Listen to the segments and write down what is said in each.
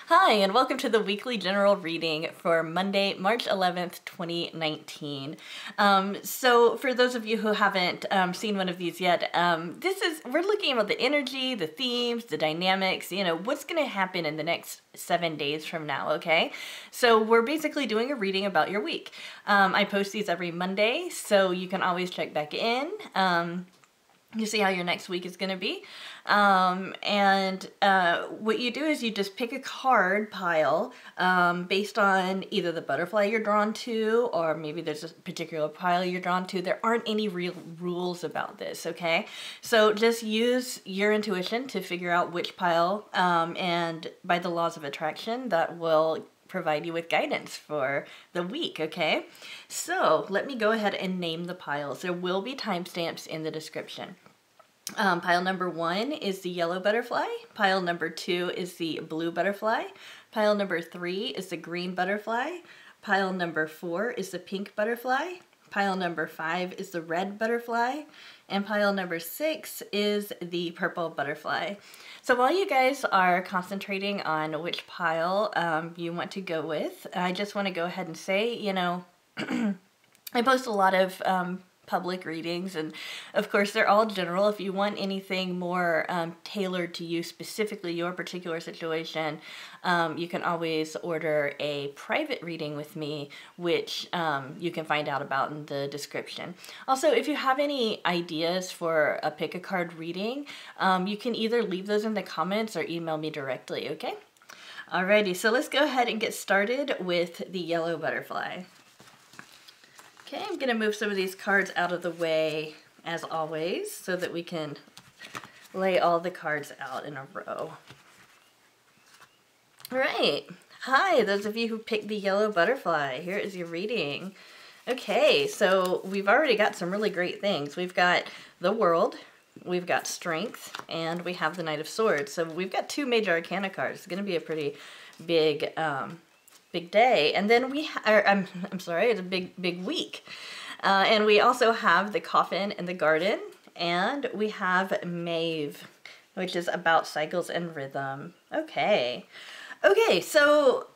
Hi, and welcome to the weekly general reading for Monday, March 11th, 2019. So for those of you who haven't seen one of these yet, we're looking about the energy, the themes, the dynamics, what's going to happen in the next 7 days from now, okay? So we're basically doing a reading about your week. I post these every Monday, so you can always check back in. You see how your next week is going to be. What you do is you just pick a card pile based on either the butterfly you're drawn to, or maybe there's a particular pile you're drawn to. There aren't any real rules about this, okay? So just use your intuition to figure out which pile, and by the laws of attraction, that will provide you with guidance for the week, okay? So let me go ahead and name the piles. There will be timestamps in the description. Pile number 1 is the yellow butterfly. Pile number 2 is the blue butterfly. Pile number 3 is the green butterfly. Pile number 4 is the pink butterfly. Pile number 5 is the red butterfly. And pile number 6 is the purple butterfly. So while you guys are concentrating on which pile you want to go with, I just want to go ahead and say, I post a lot of public readings, and of course they're all general. If you want anything more tailored to you, specifically your particular situation, you can always order a private reading with me, which you can find out about in the description. Also, if you have any ideas for a pick a card reading, you can either leave those in the comments or email me directly, okay? Alrighty, so let's go ahead and get started with the yellow butterfly. Okay, I'm going to move some of these cards out of the way, as always, so that we can lay all the cards out in a row. All right. Hi, those of you who picked the yellow butterfly. Here is your reading. Okay, so we've already got some really great things. We've got the World, we've got Strength, and we have the Knight of Swords. So we've got 2 major arcana cards. It's going to be a pretty big day. And then I'm sorry, it's a big week. And we also have the Coffin and the Garden, and we have Maeve, which is about cycles and rhythm. Okay, so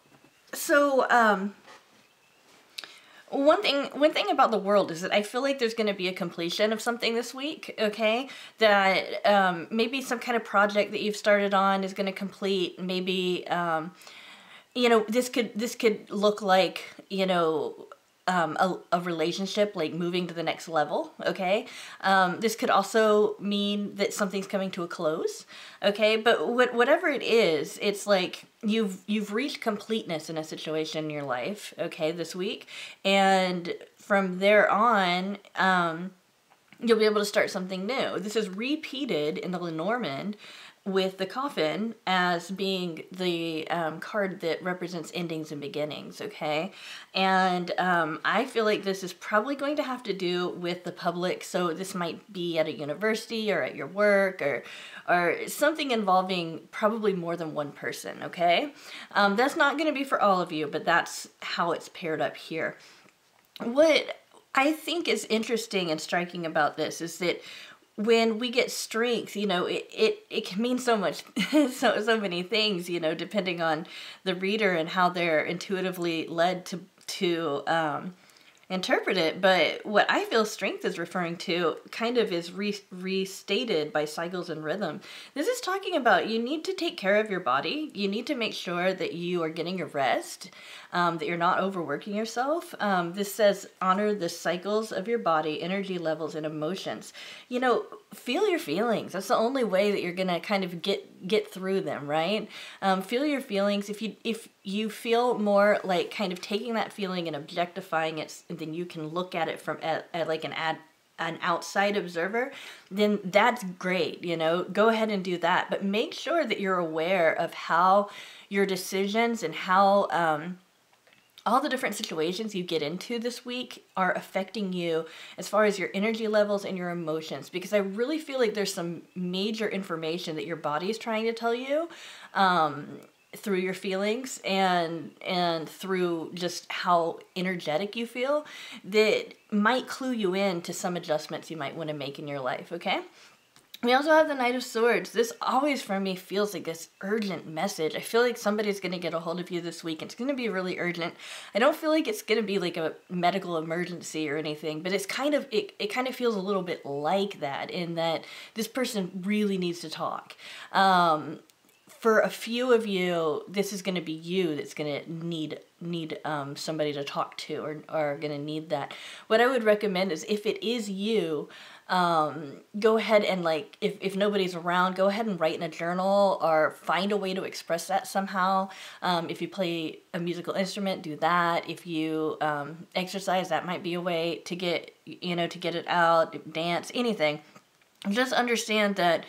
one thing about the World is that I feel like there's going to be a completion of something this week, okay? That maybe some kind of project that you've started on is going to complete. Maybe this could look like, a relationship, like moving to the next level, okay? This could also mean that something's coming to a close, okay? But whatever it is, it's like you've reached completeness in a situation in your life, okay, this week. And from there on, you'll be able to start something new. This is repeated in the Lenormand with the Coffin as being the card that represents endings and beginnings, okay? And I feel like this is probably going to have to do with the public, so this might be at a university or at your work or something involving probably more than one person, okay? That's not going to be for all of you, but that's how it's paired up here. What I think is interesting and striking about this is that when we get strength, it can mean so much, so many things, depending on the reader and how they're intuitively led to interpret it. But what I feel strength is referring to kind of is restated by cycles and rhythm. This is talking about you need to take care of your body. You need to make sure that you are getting your rest, that you're not overworking yourself. This says honor the cycles of your body, energy levels, and emotions. Feel your feelings. That's the only way that you're gonna kind of get through them, right? Feel your feelings. If you feel more like kind of taking that feeling and objectifying it, then you can look at it from like an outside observer, then that's great, go ahead and do that. But make sure that you're aware of how your decisions and how all the different situations you get into this week are affecting you as far as your energy levels and your emotions, because I really feel like there's some major information that your body is trying to tell you through your feelings and through just how energetic you feel that might clue you in to some adjustments you might want to make in your life, okay? We also have the Knight of Swords. This always, for me, feels like this urgent message. I feel like somebody's going to get a hold of you this week. It's going to be really urgent. I don't feel like it's going to be like a medical emergency or anything, but it's kind of, it kind of feels a little bit like that, in that this person really needs to talk. For a few of you, this is going to be you that's going to need somebody to talk to, or are going to need that. What I would recommend is, if it is you, go ahead and, like, if nobody's around, go ahead and write in a journal, or find a way to express that somehow. If you play a musical instrument, do that. If you exercise, that might be a way to get, to get it out, dance, anything. Just understand that,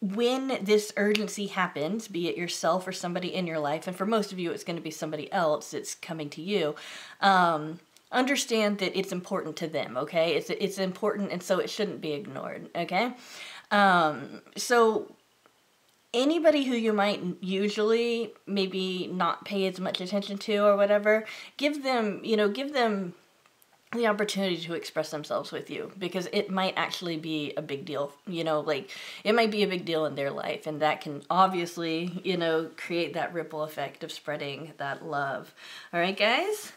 when this urgency happens, be it yourself or somebody in your life, and for most of you it's going to be somebody else that's coming to you, understand that it's important to them, okay? It's important, and so it shouldn't be ignored, okay? So anybody who you might usually maybe not pay as much attention to or whatever, give them the opportunity to express themselves with you, because it might actually be a big deal, like, it might be a big deal in their life, and that can obviously, create that ripple effect of spreading that love. All right, guys?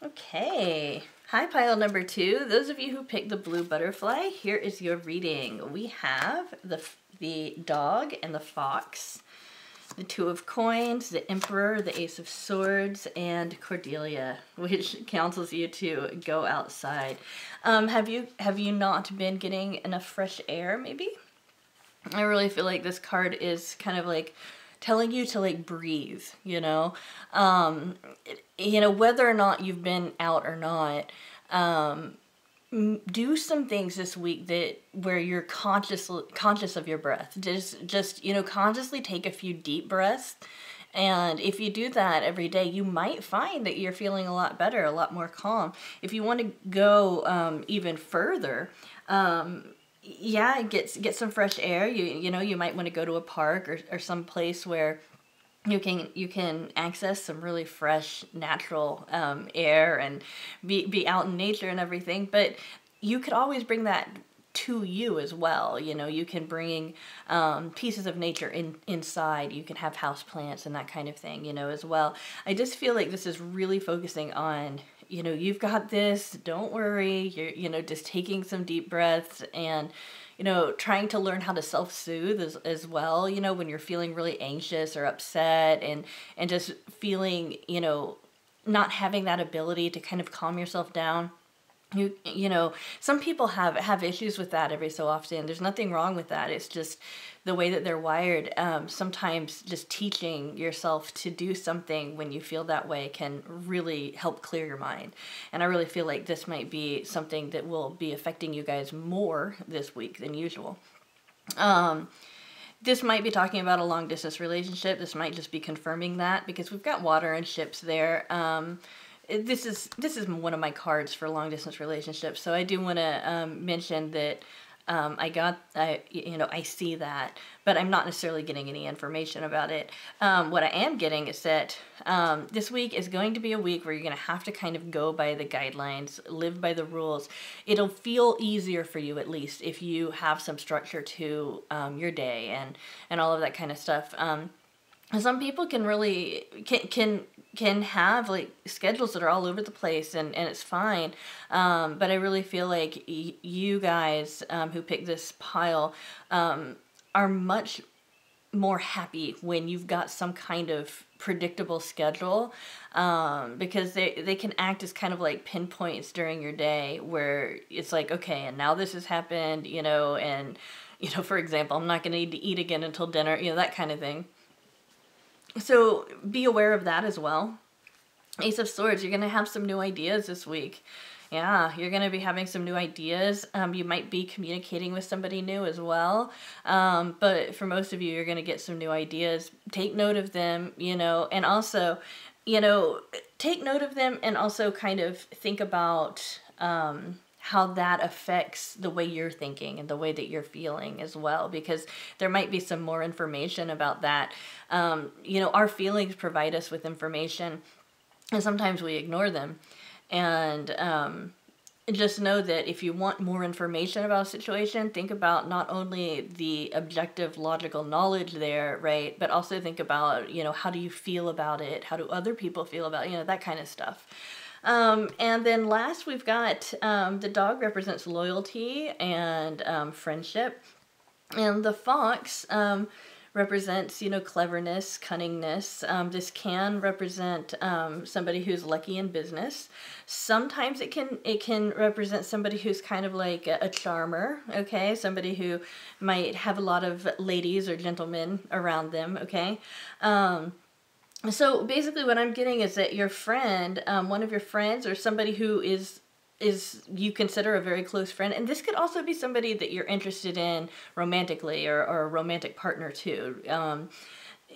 Okay. Hi, pile number 2. Those of you who picked the blue butterfly, here is your reading. We have the dog and the fox, the 2 of coins, the emperor, the ace of swords, and Cordelia, which counsels you to go outside. Have you not been getting enough fresh air, maybe? I really feel like this card is kind of like telling you to, like, breathe, whether or not you've been out or not. Do some things this week where you're conscious of your breath. Just consciously take a few deep breaths, and if you do that every day, you might find that you're feeling a lot better, a lot more calm. If you want to go even further, get some fresh air. You might want to go to a park or some place where you can access some really fresh, natural air, and be out in nature and everything. But you could always bring that to you as well. You can bring pieces of nature inside. You can have house plants and that kind of thing, as well. I just feel like this is really focusing on, you've got this, don't worry. You're, just taking some deep breaths, and trying to learn how to self-soothe as well, when you're feeling really anxious or upset, and just feeling, not having that ability to kind of calm yourself down. Some people have issues with that every so often. There's nothing wrong with that. It's just the way that they're wired. Sometimes just teaching yourself to do something when you feel that way can really help clear your mind. And I really feel like this might be something that will be affecting you guys more this week than usual. This might be talking about a long distance relationship. This might just be confirming that, because we've got water and ships there. This is one of my cards for long distance relationships, so I do want to mention that I see that, but I'm not necessarily getting any information about it. What I am getting is that this week is going to be a week where you're going to have to kind of go by the guidelines, live by the rules. It'll feel easier for you, at least, if you have some structure to your day and all of that kind of stuff. Some people can really can have, like, schedules that are all over the place, and it's fine. But I really feel like you guys who picked this pile are much more happy when you've got some kind of predictable schedule, because they can act as kind of like pinpoints during your day, where it's like, okay, and now this has happened, and for example, I'm not going to need to eat again until dinner, that kind of thing. So be aware of that as well. Ace of Swords, you're going to have some new ideas this week. Yeah, you're going to be having some new ideas. You might be communicating with somebody new as well. But for most of you, you're going to get some new ideas. Take note of them, and also, take note of them, and also kind of think about how that affects the way you're thinking and the way that you're feeling as well, because there might be some more information about that. Our feelings provide us with information, and sometimes we ignore them. And just know that if you want more information about a situation, think about not only the objective logical knowledge there, right, but also think about, you know, how do you feel about it? How do other people feel about it? You know, that kind of stuff. And then last, we've got the dog represents loyalty and friendship. And the fox represents, you know, cleverness, cunningness. This can represent somebody who's lucky in business. Sometimes it can represent somebody who's kind of like a charmer, okay? Somebody who might have a lot of ladies or gentlemen around them, okay? So basically what I'm getting is that your friend, one of your friends or somebody who is you consider a very close friend, and this could also be somebody that you're interested in romantically or a romantic partner too.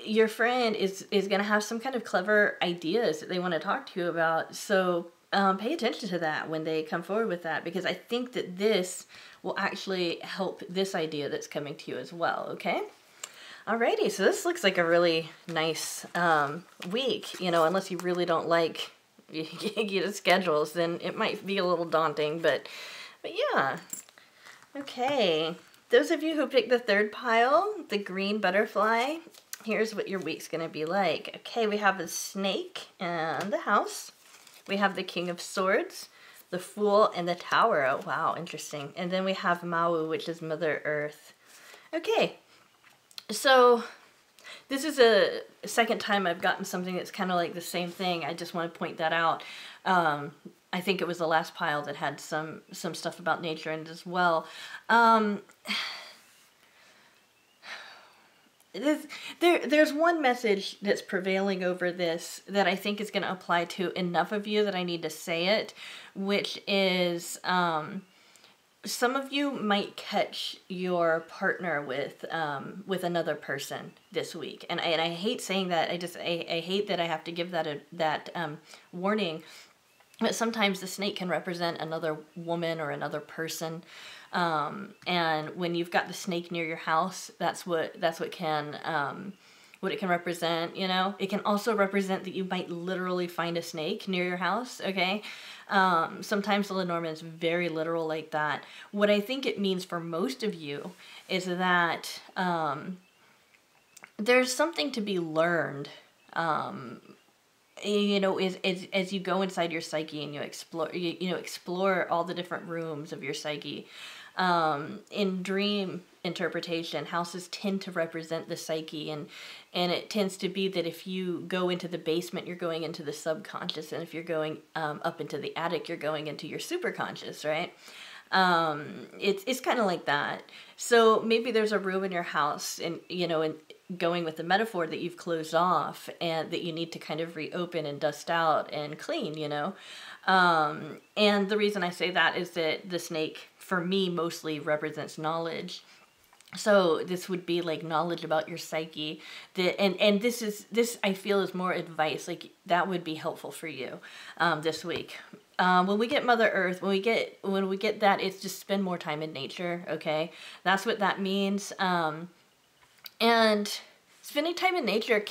Your friend is going to have some kind of clever ideas that they want to talk to you about. So pay attention to that when they come forward with that, because I think that this will actually help this idea that's coming to you as well, okay? Alrighty, so this looks like a really nice week, you know, unless you really don't like you know, schedules, then it might be a little daunting, but yeah. Okay, those of you who picked the third pile, the green butterfly, here's what your week's gonna be like. Okay, we have the snake and the house. We have the King of Swords, the Fool, and the Tower. Oh, wow, interesting. And then we have Maui, which is Mother Earth. Okay, so this is a second time I've gotten something that's kind of like the same thing. I just want to point that out. I think it was the last pile that had some stuff about nature in it as well. There's one message that's prevailing over this that I think is going to apply to enough of you that I need to say it, which is some of you might catch your partner with another person this week, and I hate saying that. I hate that I have to give that warning. But sometimes the snake can represent another woman or another person, and when you've got the snake near your house, that's what it can represent. You know, it can also represent that you might literally find a snake near your house. Okay. Sometimes the Lenormand is very literal like that. What I think it means for most of you is that there's something to be learned, you know, as you go inside your psyche and you explore all the different rooms of your psyche. In dream interpretation, houses tend to represent the psyche, and it tends to be that if you go into the basement, you're going into the subconscious, and if you're going up into the attic, you're going into your superconscious, right? It's kind of like that. So maybe there's a room in your house, and you know, and going with the metaphor that you've closed off and that you need to kind of reopen and dust out and clean, you know. And the reason I say that is that the snake, for me, mostly represents knowledge. So this would be like knowledge about your psyche. And this I feel is more advice. Like that would be helpful for you this week. When we get Mother Earth, when we get that, it's just spend more time in nature. Okay, that's what that means. And spending time in nature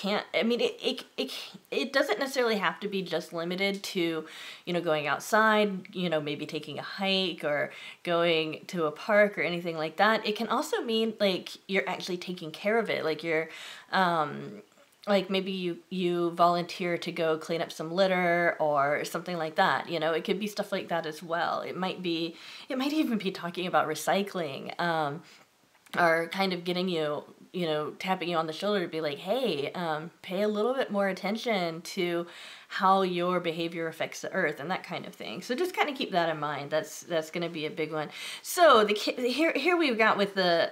it doesn't necessarily have to be just limited to, you know, going outside, you know, maybe taking a hike or going to a park or anything like that. It can also mean like you're actually taking care of it. Like you're, like maybe you volunteer to go clean up some litter or something like that. You know, it could be stuff like that as well. It might even be talking about recycling, or kind of getting you know, tapping you on the shoulder to be like, hey, pay a little bit more attention to how your behavior affects the earth and that kind of thing. So just kind of keep that in mind. That's going to be a big one. So here we've got with the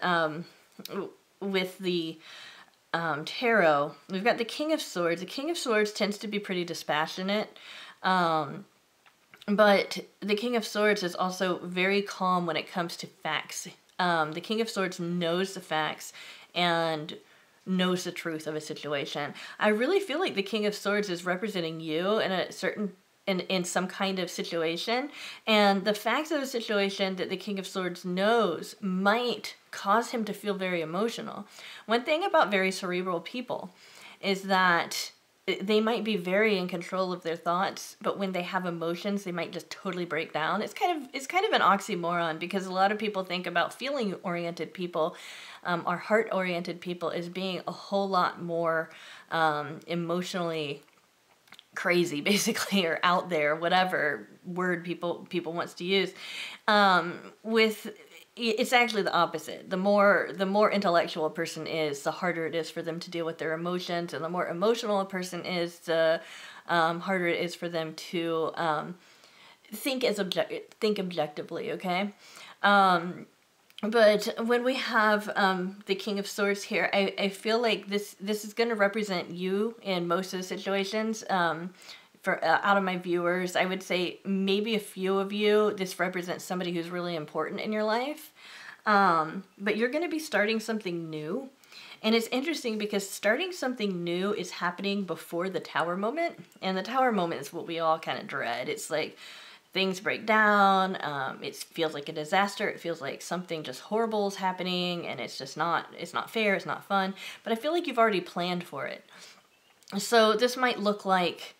tarot, we've got the King of Swords. The King of Swords tends to be pretty dispassionate. But the King of Swords is also very calm when it comes to facts. The King of Swords knows the facts and knows the truth of a situation. I really feel like the King of Swords is representing you in a certain, in some kind of situation, and the facts of the situation that the King of Swords knows might cause him to feel very emotional. One thing about very cerebral people is that they might be very in control of their thoughts, but when they have emotions, they might just totally break down. It's kind of an oxymoron, because a lot of people think about feeling-oriented people, or heart-oriented people, as being a whole lot more emotionally crazy, basically, or out there, whatever word people wants to use. It's actually the opposite. The more intellectual a person is, the harder it is for them to deal with their emotions, and the more emotional a person is, the harder it is for them to think objectively. Okay. But when we have the King of Swords here, I feel like this is going to represent you in most of the situations. For out of my viewers, I would say maybe a few of you, this represents somebody who's really important in your life. But you're going to be starting something new. And it's interesting because starting something new is happening before the Tower moment. And the Tower moment is what we all kind of dread. It's like things break down. It feels like a disaster. It feels like something just horrible is happening, and it's not fair. It's not fun. But I feel like you've already planned for it. So this might look like,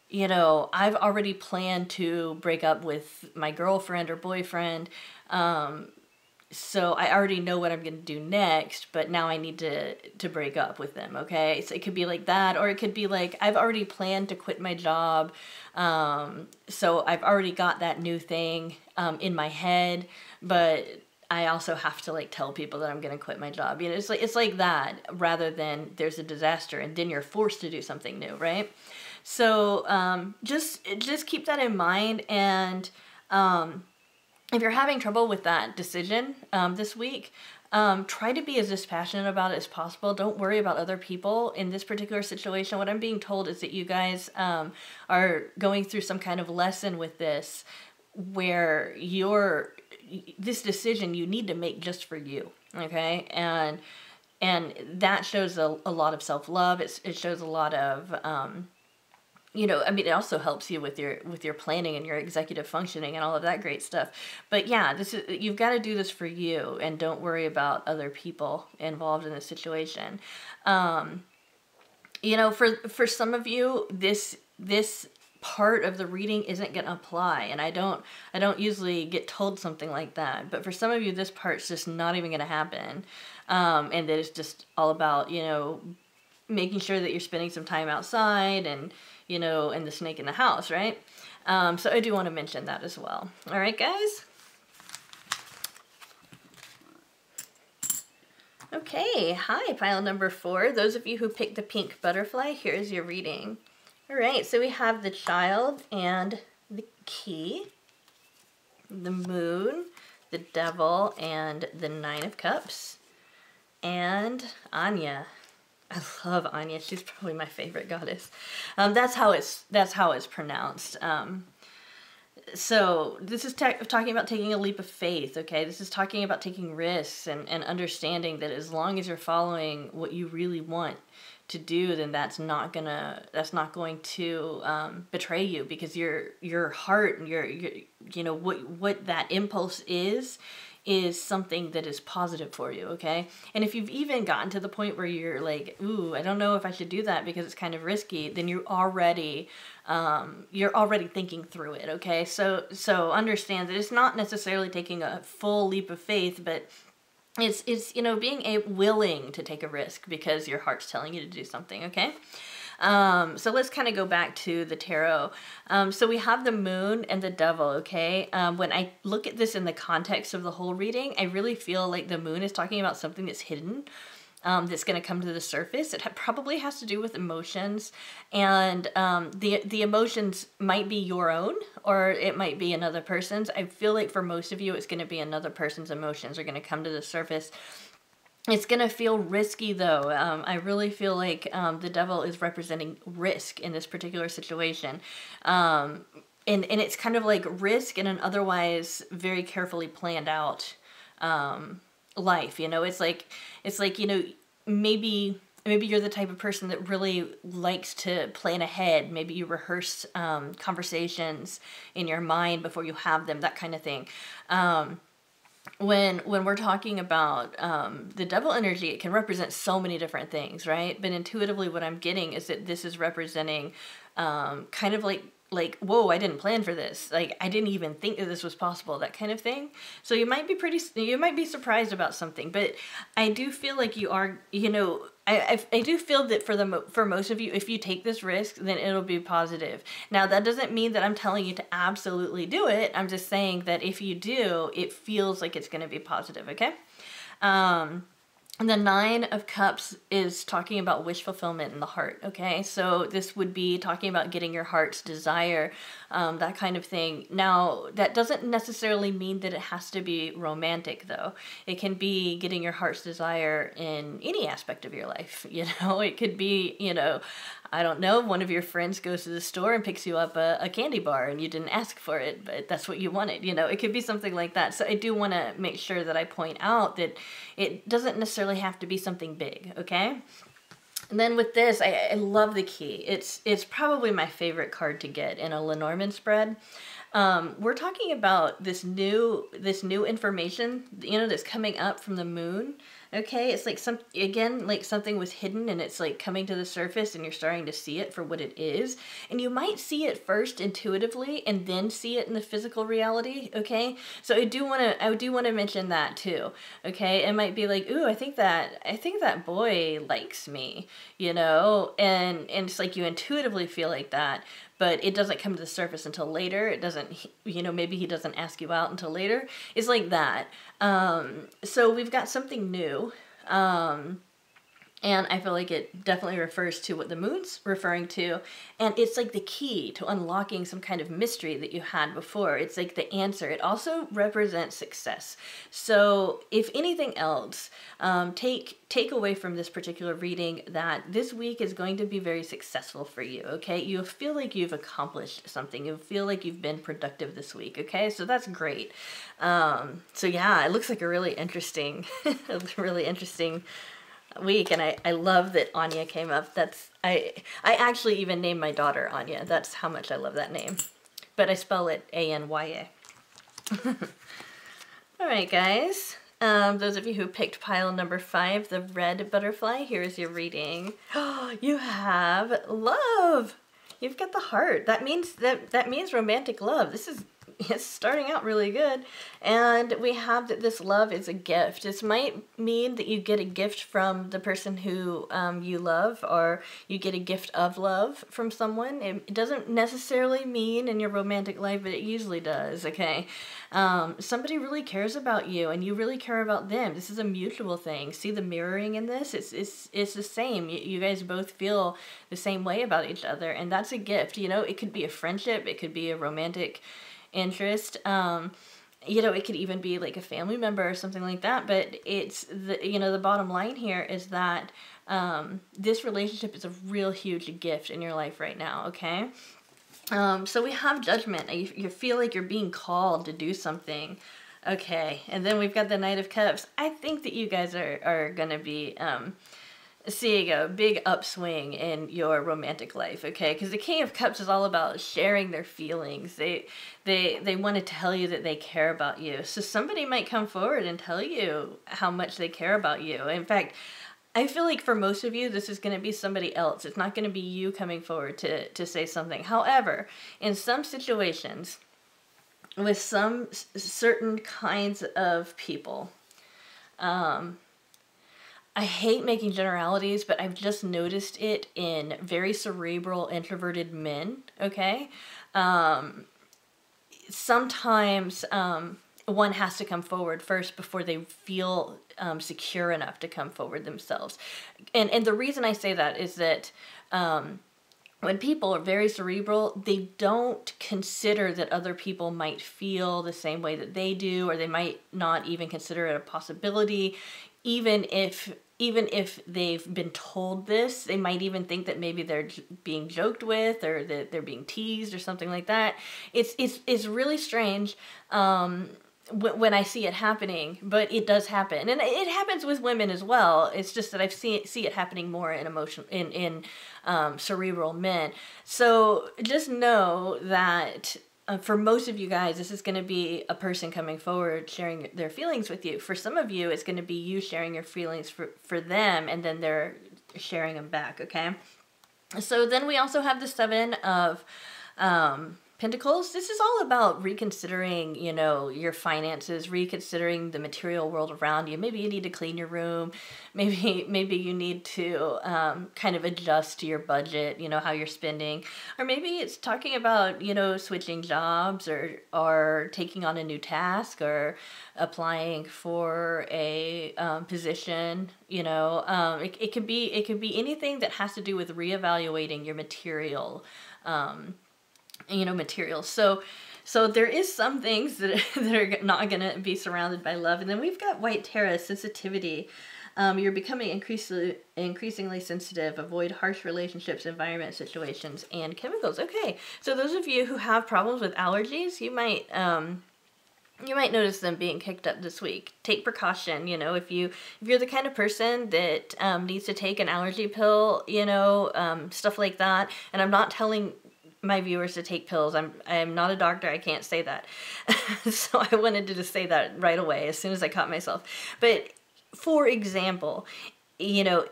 you know, I've already planned to break up with my girlfriend or boyfriend. So I already know what I'm going to do next, but now I need to break up with them, okay? So it could be like that, or it could be like, I've already planned to quit my job, so I've already got that new thing in my head, but I also have to like tell people that I'm going to quit my job. You know, it's like that, rather than there's a disaster and then you're forced to do something new, right? So just keep that in mind, and if you're having trouble with that decision this week, try to be as dispassionate about it as possible. Don't worry about other people in this particular situation. What I'm being told is that you guys are going through some kind of lesson with this, where this decision you need to make just for you, okay? And that shows a lot of self-love. It shows a lot of you know, I mean, it also helps you with your planning and your executive functioning and all of that great stuff. But yeah, you've got to do this for you, and don't worry about other people involved in the situation. You know, for some of you, this part of the reading isn't going to apply, and I don't usually get told something like that. But for some of you, this part's just not even going to happen, and that it's just all about, you know, making sure that you're spending some time outside, and you know, and the snake in the house, right? So I do want to mention that as well. All right, guys? Okay, hi, pile number 4. Those of you who picked the pink butterfly, here's your reading. All right, so we have the Child and the Key, the Moon, the Devil, and the 9 of Cups, and Anya. I love Anya. She's probably my favorite goddess. That's how it's pronounced. So this is talking about taking a leap of faith. Okay, this is talking about taking risks and understanding that as long as you're following what you really want to do, then that's not going to betray you, because your heart and your you know what that impulse is something that is positive for you, okay? And if you've even gotten to the point where you're like, ooh, I don't know if I should do that because it's kind of risky, then you're already thinking through it, okay? So understand that it's not necessarily taking a full leap of faith, but it's you know, being willing to take a risk because your heart's telling you to do something, okay? So let's kind of go back to the tarot. So we have the Moon and the Devil, okay? When I look at this in the context of the whole reading, I really feel like the Moon is talking about something that's hidden, that's going to come to the surface. It probably has to do with emotions, and the emotions might be your own, or it might be another person's. I feel like for most of you, it's going to be another person's emotions are going to come to the surface. It's going to feel risky, though. I really feel like the Devil is representing risk in this particular situation. And it's kind of like risk in an otherwise very carefully planned out life. You know, it's like, you know, maybe you're the type of person that really likes to plan ahead. Maybe you rehearse when we're talking about the devil energy, it can represent so many different things, right? But intuitively, what I'm getting is that this is representing kind of like, whoa, I didn't plan for this. Like, I didn't even think that this was possible, that kind of thing. So you might be surprised about something, but I do feel like you are, you know, I do feel that for most of you, if you take this risk, then it'll be positive. Now, that doesn't mean that I'm telling you to absolutely do it. I'm just saying that if you do, it feels like it's going to be positive, okay? The Nine of Cups is talking about wish fulfillment in the heart, okay? So this would be talking about getting your heart's desire, that kind of thing. Now, that doesn't necessarily mean that it has to be romantic, though. It can be getting your heart's desire in any aspect of your life, you know? It could be, you know, I don't know, one of your friends goes to the store and picks you up a candy bar and you didn't ask for it, but that's what you wanted, you know? It could be something like that. So I do want to make sure that I point out that it doesn't necessarily have to be something big, okay? And then with this, I love the key. It's probably my favorite card to get in a Lenormand spread. We're talking about this new information, you know, that's coming up from the moon. Okay, it's like like something was hidden and it's like coming to the surface and you're starting to see it for what it is. And you might see it first intuitively and then see it in the physical reality, okay? So I do want to mention that too. Okay? It might be like, "Ooh, I think that boy likes me," you know? And it's like you intuitively feel like that, but it doesn't come to the surface until later. It doesn't, you know, maybe he doesn't ask you out until later. It's like that. So we've got something new. And I feel like it definitely refers to what the moon's referring to. And it's like the key to unlocking some kind of mystery that you had before. It's like the answer. It also represents success. So if anything else, take away from this particular reading that this week is going to be very successful for you, okay? You feel like you've accomplished something. You feel like you've been productive this week, okay? So that's great. So yeah, it looks like a really interesting, week, and I love that Anya came up. I actually even named my daughter Anya. That's how much I love that name. But I spell it A-N-Y-A. Alright guys, those of you who picked pile number 5, the red butterfly, here is your reading. You have love! You've got the heart. That means romantic love. It's starting out really good. And we have that this love is a gift. This might mean that you get a gift from the person who you love, or you get a gift of love from someone. It doesn't necessarily mean in your romantic life, but it usually does, okay? Somebody really cares about you and you really care about them. This is a mutual thing. See the mirroring in this? It's the same. You guys both feel the same way about each other, and that's a gift. You know, it could be a friendship, it could be a romantic interest, you know, it could even be like a family member or something like that, but it's the bottom line here is that this relationship is a real huge gift in your life right now, okay? So we have judgment. You feel like you're being called to do something, okay? And then we've got the Knight of Cups. I think that you guys are gonna be seeing a big upswing in your romantic life, okay? Because the King of Cups is all about sharing their feelings. They want to tell you that they care about you. So somebody might come forward and tell you how much they care about you. In fact, I feel like for most of you, this is going to be somebody else. It's not going to be you coming forward to say something. However, in some situations, with some certain kinds of people, I hate making generalities, but I've just noticed it in very cerebral, introverted men, okay? Sometimes one has to come forward first before they feel secure enough to come forward themselves. And the reason I say that is that when people are very cerebral, they don't consider that other people might feel the same way that they do, or they might not even consider it a possibility. Even if they've been told this, they might even think that maybe they're being joked with, or that they're being teased or something like that. It's really strange when I see it happening, but it does happen, and it happens with women as well. It's just that I see it happening more in cerebral men. So just know that for most of you guys, this is going to be a person coming forward sharing their feelings with you. For some of you, it's going to be you sharing your feelings for them, and then they're sharing them back, okay? So then we also have the Seven of Pentacles. This is all about reconsidering, you know, your finances, reconsidering the material world around you. Maybe you need to clean your room. Maybe you need to kind of adjust to your budget, you know, how you're spending. Or maybe it's talking about, you know, switching jobs or taking on a new task or applying for a position, you know. It could be anything that has to do with reevaluating your material you know, materials. So there is some things that are not going to be surrounded by love. And then we've got White Terra, sensitivity. You're becoming increasingly sensitive. Avoid harsh relationships, environment, situations, and chemicals. Okay, so those of you who have problems with allergies, you might notice them being kicked up this week. Take precaution, you know, if you're the kind of person that needs to take an allergy pill, you know, stuff like that. And I'm not telling my viewers to take pills. I'm not a doctor. I can't say that. So I wanted to just say that right away as soon as I caught myself. But for example, you know,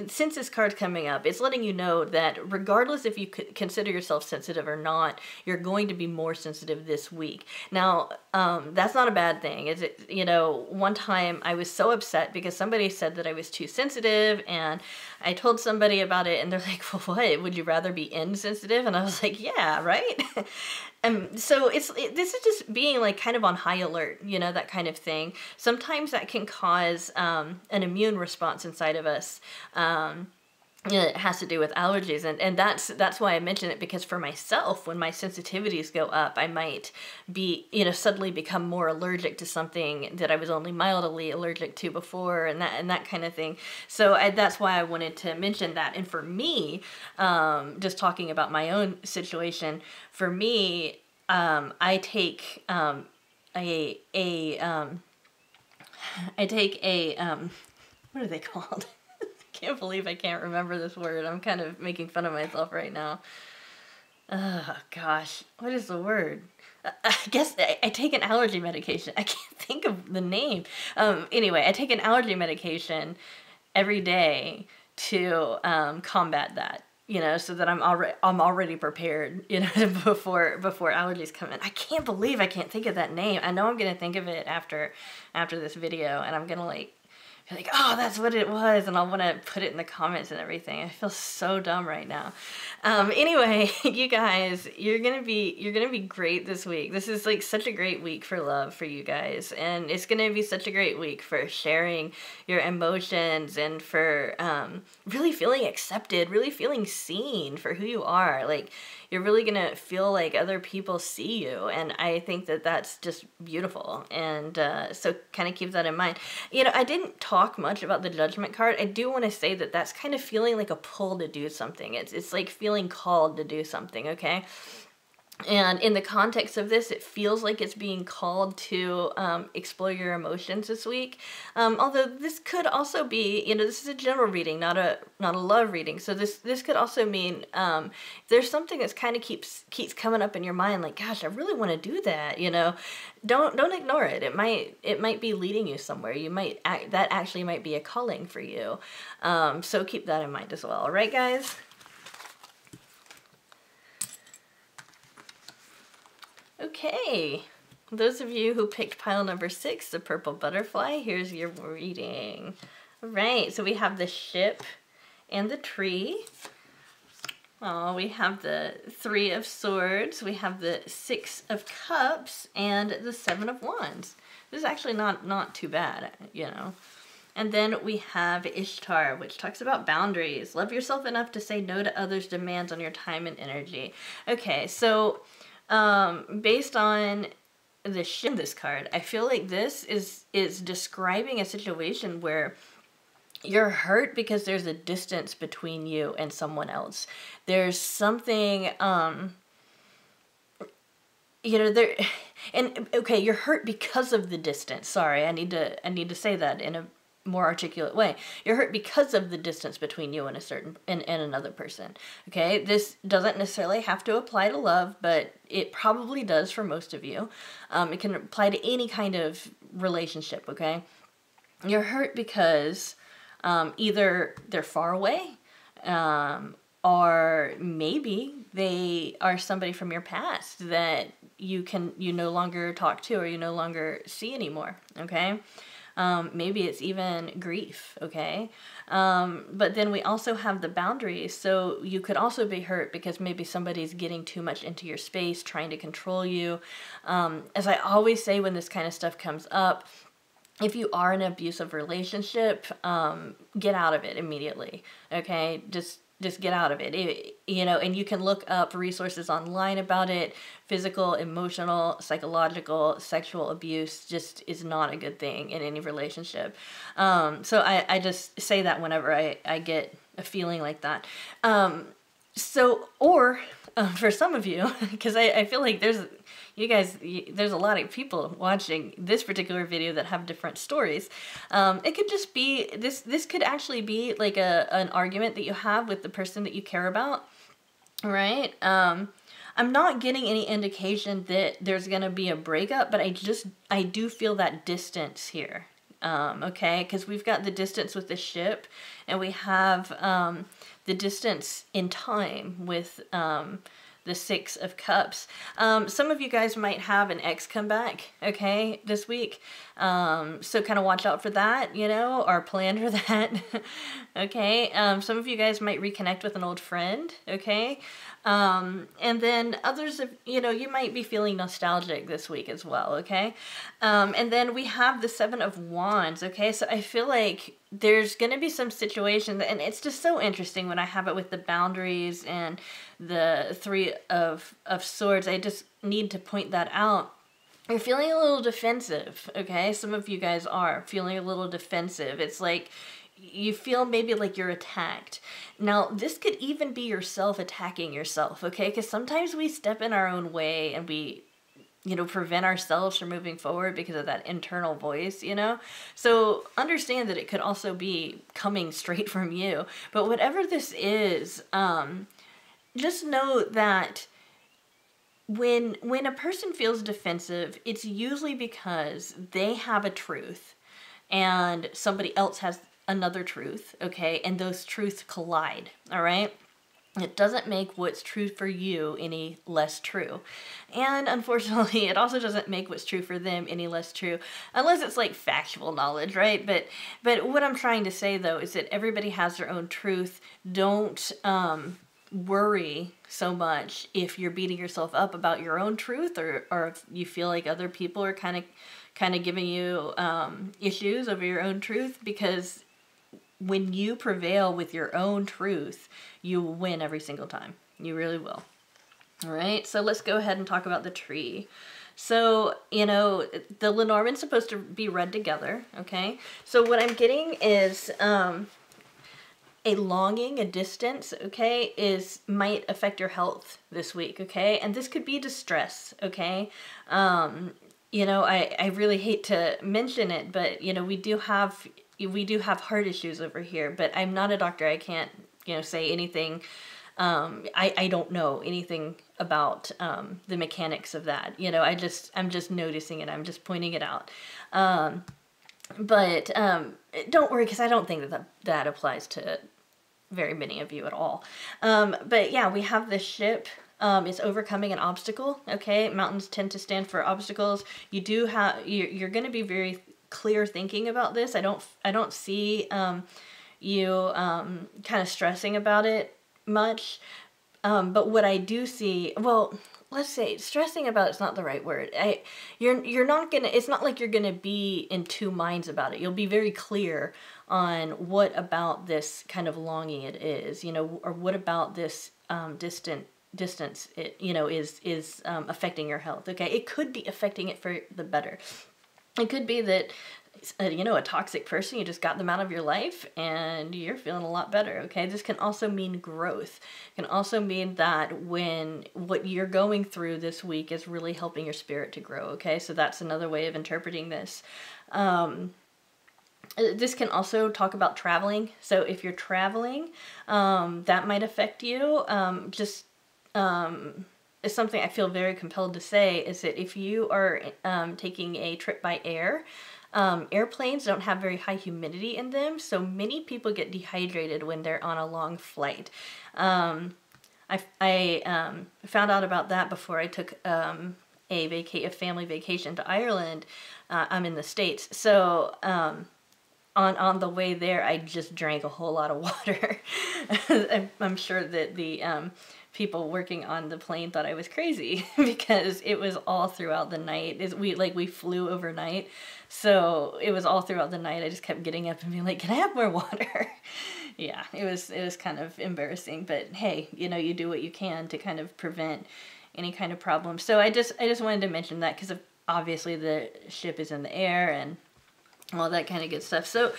since this card's coming up, it's letting you know that regardless if you consider yourself sensitive or not, you're going to be more sensitive this week. Now, that's not a bad thing. Is it? You know, one time I was so upset because somebody said that I was too sensitive, and I told somebody about it, and they're like, well, what? Would you rather be insensitive? And I was like, yeah, right? So this is just being like kind of on high alert, you know, that kind of thing. Sometimes that can cause an immune response inside of us. It has to do with allergies, and that's why I mention it, because for myself, when my sensitivities go up, I might be, you know, suddenly become more allergic to something that I was only mildly allergic to before, and that kind of thing. So that's why I wanted to mention that. And for me, just talking about my own situation, for me, I take what are they called? Can't believe I can't remember this word. I'm kind of making fun of myself right now. Oh, gosh. What is the word? I guess I take an allergy medication. I can't think of the name. Anyway, I take an allergy medication every day to combat that, you know, so that I'm already prepared, you know, before allergies come in. I can't believe I can't think of that name. I know I'm going to think of it after this video, and I'm going to like, oh, that's what it was, and I'll want to put it in the comments and everything. I feel so dumb right now. Anyway, you guys, you're gonna be great this week. This is like such a great week for love for you guys, and it's gonna be such a great week for sharing your emotions and for really feeling accepted, really feeling seen for who you are. Like, you're really gonna feel like other people see you, and I think that that's just beautiful. And so kind of keep that in mind. You know, I didn't talk much about the Judgment card. I do want to say that that's kind of feeling like a pull to do something. It's like feeling called to do something, okay? And in the context of this, it feels like it's being called to explore your emotions this week. Although this could also be, you know, this is a general reading, not a love reading. So this could also mean there's something that's kind of keeps coming up in your mind, like, gosh, I really want to do that. You know, don't ignore it. It might be leading you somewhere. That actually might be a calling for you. So keep that in mind as well. All right, guys. Okay, those of you who picked pile number 6, the purple butterfly, here's your reading. All right, so we have the ship and the tree. Oh, we have the 3 of swords, we have the 6 of cups, and the 7 of wands. This is actually not too bad, you know. And then we have Ishtar, which talks about boundaries. Love yourself enough to say no to others' demands on your time and energy. Okay, so based on the ship, this card, I feel like this is describing a situation where you're hurt because there's a distance between you and someone else. There's something, you know, there, and okay, you're hurt because of the distance. Sorry, I need to say that in more articulate way. You're hurt because of the distance between you and and another person. Okay, this doesn't necessarily have to apply to love, but it probably does for most of you. It can apply to any kind of relationship. Okay, you're hurt because either they're far away, or maybe they are somebody from your past that you no longer talk to, or you no longer see anymore. Okay. Maybe it's even grief, okay? But then we also have the boundaries. So you could also be hurt because maybe somebody's getting too much into your space, trying to control you. As I always say when this kind of stuff comes up, if you are in an abusive relationship, get out of it immediately, okay? Just get out of it. You know, and you can look up resources online about it. Physical, emotional, psychological, sexual abuse just is not a good thing in any relationship. So I just say that whenever I get a feeling like that. Or for some of you, because I feel like there's a lot of people watching this particular video that have different stories. It could just be, this could actually be like an argument that you have with the person that you care about, right? I'm not getting any indication that there's going to be a breakup, but I do feel that distance here. Okay, because we've got the distance with the ship, and we have the distance in time with the Six of Cups. Some of you guys might have an ex come back, okay, this week. So kind of watch out for that, you know, or plan for that. Okay. Some of you guys might reconnect with an old friend, okay? And then others of, you know, you might be feeling nostalgic this week as well, okay? And then we have the Seven of Wands, okay? So I feel like there's going to be some situation, and it's just so interesting when I have it with the boundaries and the Three of Swords. I just need to point that out. You're feeling a little defensive, okay? Some of you guys are feeling a little defensive. It's like you feel maybe like you're attacked. Now, this could even be yourself attacking yourself, okay? Because sometimes we step in our own way and we, you know, prevent ourselves from moving forward because of that internal voice, you know? So understand that it could also be coming straight from you. But whatever this is, just know that when a person feels defensive, it's usually because they have a truth and somebody else has another truth, okay? And those truths collide, all right? It doesn't make what's true for you any less true. And unfortunately, it also doesn't make what's true for them any less true, unless it's like factual knowledge, right? But what I'm trying to say, though, is that everybody has their own truth. Don't worry so much if you're beating yourself up about your own truth, or if you feel like other people are kind of giving you issues over your own truth, because when you prevail with your own truth, you will win every single time. You really will. All right, so let's go ahead and talk about the tree. So, you know, the Lenormand's supposed to be read together, okay? So what I'm getting is a longing, a distance, okay, might affect your health this week, okay? And this could be distress, okay? You know, I really hate to mention it, but, you know, we do have heart issues over here, but I'm not a doctor. I can't, you know, say anything. I don't know anything about the mechanics of that. You know, I'm just noticing it. I'm just pointing it out. But don't worry, because I don't think that applies to very many of you at all. But yeah, we have the ship. It's overcoming an obstacle. Okay, mountains tend to stand for obstacles. You do have you're going to be very clear thinking about this. I don't see you kind of stressing about it much. But what I do see, well, let's say stressing about it's not the right word. You're not gonna. It's not like you're gonna be in two minds about it. You'll be very clear on what about this kind of longing it is, you know, or what about this distance it, you know, is affecting your health. Okay, it could be affecting it for the better. It could be that, you know, a toxic person, you just got them out of your life and you're feeling a lot better, okay? This can also mean growth. It can also mean that when what you're going through this week is really helping your spirit to grow, okay? So that's another way of interpreting this. This can also talk about traveling. So if you're traveling, that might affect you. It's something I feel very compelled to say is that if you are taking a trip by air, airplanes don't have very high humidity in them, so many people get dehydrated when they're on a long flight. I found out about that before I took a family vacation to Ireland. I'm in the States, so on the way there, I just drank a whole lot of water. I'm sure that the people working on the plane thought I was crazy because it was all throughout the night. We flew overnight, so it was all throughout the night. I just kept getting up and being like, "Can I have more water?" Yeah, it was kind of embarrassing, but hey, you do what you can to kind of prevent any kind of problem. So I just wanted to mention that because obviously the ship is in the air and all that kind of good stuff. So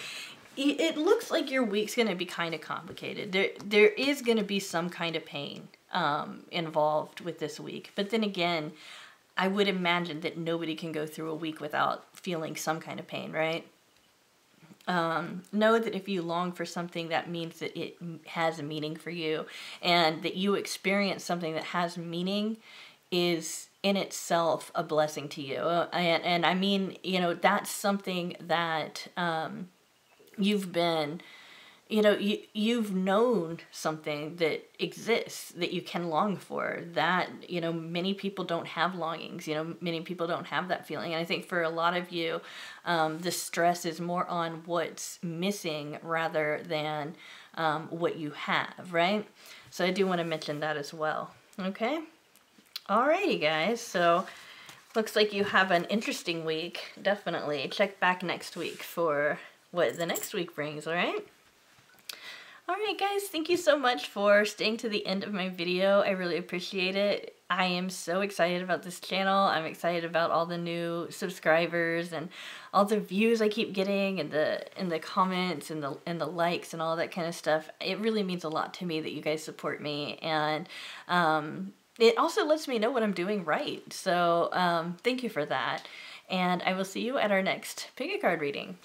it looks like your week's going to be kind of complicated. There is going to be some kind of pain involved with this week. But then again, I would imagine that nobody can go through a week without feeling some kind of pain, right? Know that if you long for something, that means that it has a meaning for you, and that you experience something that has meaning is in itself a blessing to you. And I mean, that's something that you've been, you've known something that exists that you can long for, that, many people don't have longings, many people don't have that feeling. And I think for a lot of you, the stress is more on what's missing rather than what you have, right? So I do want to mention that as well. Okay. Alrighty, guys. So looks like you have an interesting week. Definitely check back next week for what the next week brings, alright? Alright, guys. Thank you so much for staying to the end of my video. I really appreciate it. I am so excited about this channel. I'm excited about all the new subscribers and all the views I keep getting and the comments and the likes and all that kind of stuff. It really means a lot to me that you guys support me, and it also lets me know what I'm doing right. So thank you for that. And I will see you at our next pick a card reading.